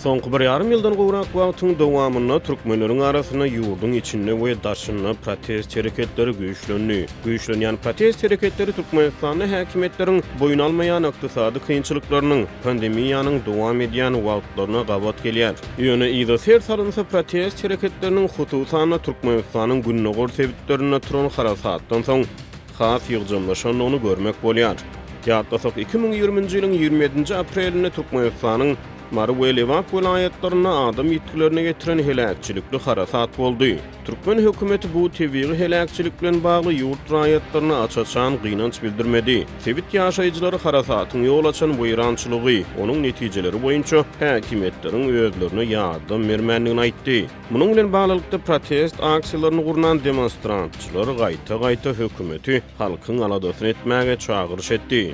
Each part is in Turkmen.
Soňky bir ýarym ýyldan gowrak wagtyň dowamyna türkmenleriň arasyna ýurdun içinde we daşyna protest hereketleri güýçlendi. Güýçlenýän protest hereketleri Türkmenistanyň häkimetleriň boyun almaýan ykdysady kynçylyklarynyň, pandemiýanyň dowam edýän wagtlaryna gabat gelýär. Ýöne ýa-da ser salynsa protest hereketleriniň hutusan Türkmenistanyň günnägör sebitlerine turan harasatdan soň has ýygjamlaşanyny görmek bolýar. Ýatlasak 2020-nji ýylyň 27-nji aprelinde Türkmenistanyň Mary we Lewat vilayetlerine adam ýetkilerine getiren helakçilikli harasat boldy. Türkmen hökümeti bu tebigi helakçilik bilen bagly ýurt raýatlaryna açaçan gynanç bildirmedi. Sebit ýaşaýjylary harasatyň ýol açan boýrançylygy, onuň netijeleri boýunça häkimetleriň özlerine ýardam bermänligini aýtdy. Munyň bilen baglykda protest aksiýalaryny gurnan demonstrantçylar gaýta hökümeti halkyň aladasyny etmäge çagyryş etdi.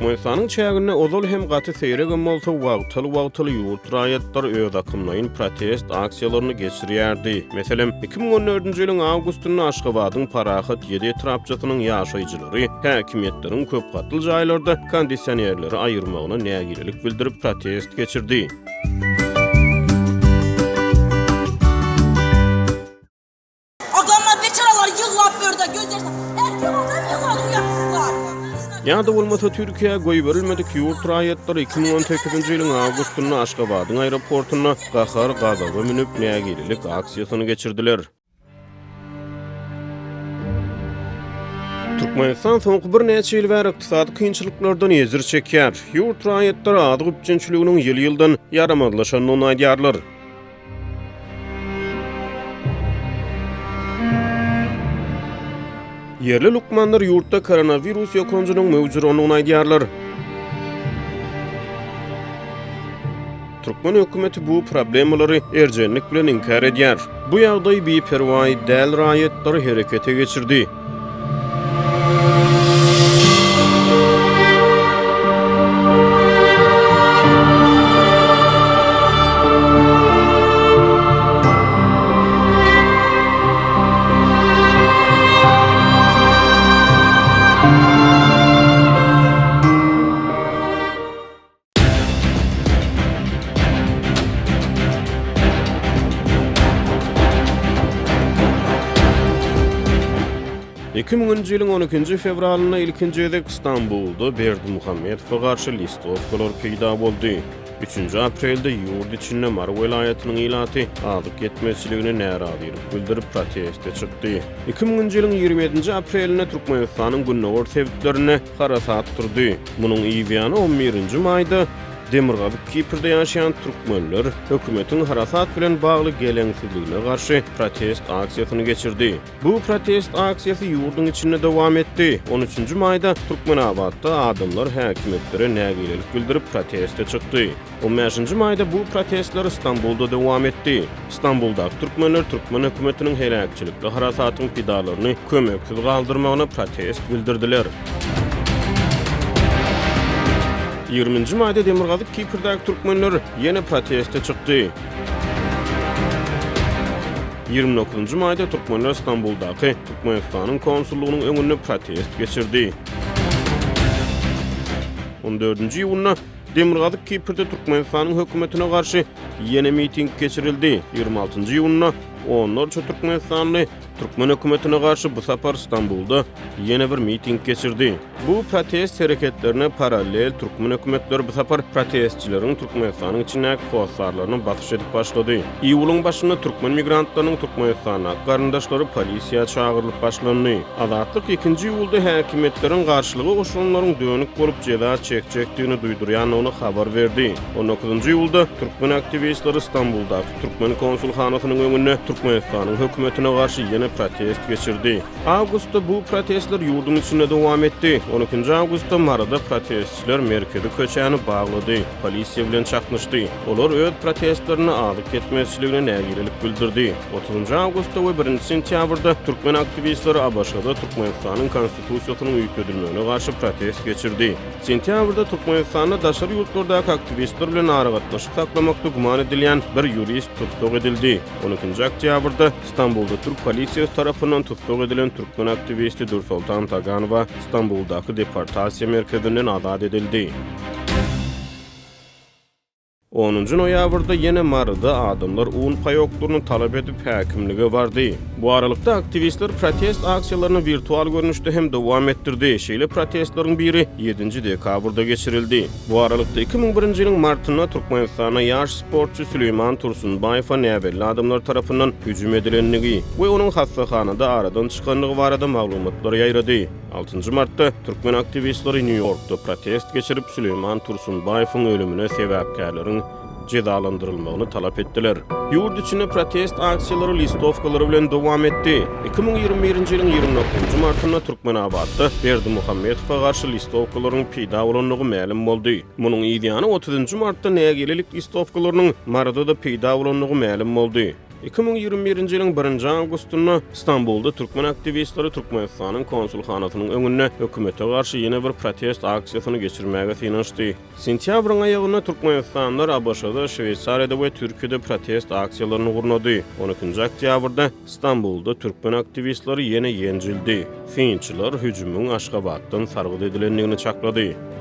Türkmenistanyň çägine ozal hem gaty seýregen bolsa wagtyly ýurt raýatlar öz akymlaryň protest aksiýalaryny geçirýärdi. Meselem 2014-nji ýylyň awgustyny Aşgabatyň Parahat 7 etrapçysynyň ýaşaýjylary häkimetleriň köp gatly jaýlarda kondisionerleri aýyrmagyna nägilelik bildirip protest geçirdi. Adamlar beçaralar yıllap börde gözlerine erkek adam yılladı uyatsızlar. Ýa-da bolmasa Türkiýe goýup berilmedik ýurt raýatlary 2018-nji ýylyň awgustyny Aşgabatyň aeroportuna gahar gadaga minip nägilelik aksiýasyny geçirdiler. Türkmenistan soňky bir neçe ýyl bäri ykdysady kynçylyklardan ýezir çekýär. Ýurt raýatlary ady güpçünçiliginiň ýyl-ýyldan ýaramadlaşanyny aýdýarlar. Yerli lukmanlar yurtta koronavirus ýokanjynyň mewjudlygyny aýdýarlar. Türkmen hökümeti bu problemleri erjenlik bilen inkar edýär. Bu ýagdaý beperwaý däl raýatlary herekete geçirdi. Nji ýylyň 12-nji fevralyna ilkinji edek İstanbulda Berdimuhammedowa garşy listowkalar peýda boldy. 3-nji aprelde ýurt içinde Mary welaýatynyň ilaty adyk etmezçiligine närazylyk bildirip proteste çykdy. 2000-nji ýylyň 27-nji apreline Türkmenistanyň günnägör sebitlerine harasat turdy. Munyň ýygyny 11-nji maýda Demirgazyk Kiprde ýaşaýan türkmenler hökümetiň harasat bilen bagly geleňsizligine garşy protest aksiýasyny geçirdi. Bu protest aksiýasy ýurdun içinde dowam etdi. 13-nji maýda Türkmenabadda adamlar häkimetlere nägilelik bildirip proteste çykdy. 15-nji maýda bu protestler İstanbulda dowam etdi. İstanbulda türkmenler Türkmen hökümetiniň helakçylikli harasatyň pidalaryny kömeksiz galdyrmagyna protest bildirdiler. 20-nji maýda Demirgazyk Kiprdaky türkmenler ýene proteste çykdy. 29-njy maýda türkmenler İstanbuldaky Türkmenistanyň konsullugynyň öňünde protest geçirdi. 14-nji ýylyna Demirgazyk Kiprde Türkmenistanyň hökümetine garşy ýene miting geçirildi. 26-njy ýylyna onlarça Türkmenistanly Türkmen hökümetine garşy bu sapar İstanbulda ýene bir miting geçirdi. Bu protest hereketlerine paralel Türkmen hökümetleri bu sapar protestçileriň Türkmenistanyň içindäki howsarlaryny batyş edip başlady. Iýulyň başynda Türkmen migrantlarynyň Türkmenistana garyndaşlary polisiýa çagyrylyp başlandy. Azatlyk 2-nji ýylda häkimetleriň garşylygy oşulanlaryň dönük bolup jeda çekjekdigini duýdurýanyny habar berdi. 19-njy ýylda Türkmen aktivistleri İstanbulda Türkmen konsulhanasynyň öňünde Türkmenistanyň hökümetine garşy ýene protest geçirdi. Awgustda bu protestler ýurdun içinde dowam etdi. 12-nji awgustda Marada protestçiler merkezi köçäni baglady. Polisiýa bilen çaknyşdy. Olar öz protestlerini adyk etmezçiligine nägilelik bildirdi. 30-njy awgustda we 1-nji sentýabrda Türkmen aktivistleri Abaşada Türkmenistanyň konstitusiýasynyň üýtdürilmegine garşy protest geçirdi. Sentýabrda Türkmenistanyň daşary ýurtlardaky aktivistler bilen aragatlaşyp saklamakda guman edilýän bir ýurist tutsak edildi. 12-nji oktýabrda İstanbulda Türk polisiýasy tarapyndan tutsak edilen türkmen aktivisti Dursultan Taganowa İstanbuldaky deportasiýa merkezinden azad edildi. 10 noýabrda ýene Marada adamlar un paýokluryny talap edip häkimlige bardy. Bu aralykda aktivistler protest aksiýalaryny virtual görnüşde hem dowam etdirdi. Şeýle protestlaryň biri 7 dekabrda geçirildi. Bu aralykda 2001-nji ýylyň martyna Türkmenistana ýaş sportçy Süleyman Tursunbaýewa näbelli adamlar tarapyndan hüjüm edilenligi we onuň hastahanada aradan çykanlygy barada maglumatlar ýaýrady. 6 martda Türkmen aktivistleri New York'ta protest geçirip Süleyman Tursunbaýewiň ölümüne sebäpkärleriň cezalandyrylmagyny talap etdiler. Ýurt içinde protest aksiýalary listowkalary bilen dowam etdi. 2021-nji ýylyň 29 martynda Türkmenabadda Berdimuhammedowa garşy listowkalaryň peýda bolanlygy ma'lum boldy. Munyň ýa-ni 30 martda nägelelik listowkalarynyň Marada da peýda bolanlygy ma'lum boldy. 2021-nji ýylyň 1-nji awgustunda İstanbulda türkmen aktivistleri Türkmenistanyň konsulhanasynyň öňünde hökümete garşy ýene bir protest aksiýasyny geçirmäge synanyşdy. Sentýabryň aýagyna Türkmenistanlar ABŞ-da, Şweýsariýada we Türkiýede protest aksiýalaryny gurnady. 12-nji oktýabrda İstanbulda türkmen aktivistleri ýene ýenjildi. Finçiler hüjümüň Aşgabatdan sargyd edilenligini çaklady.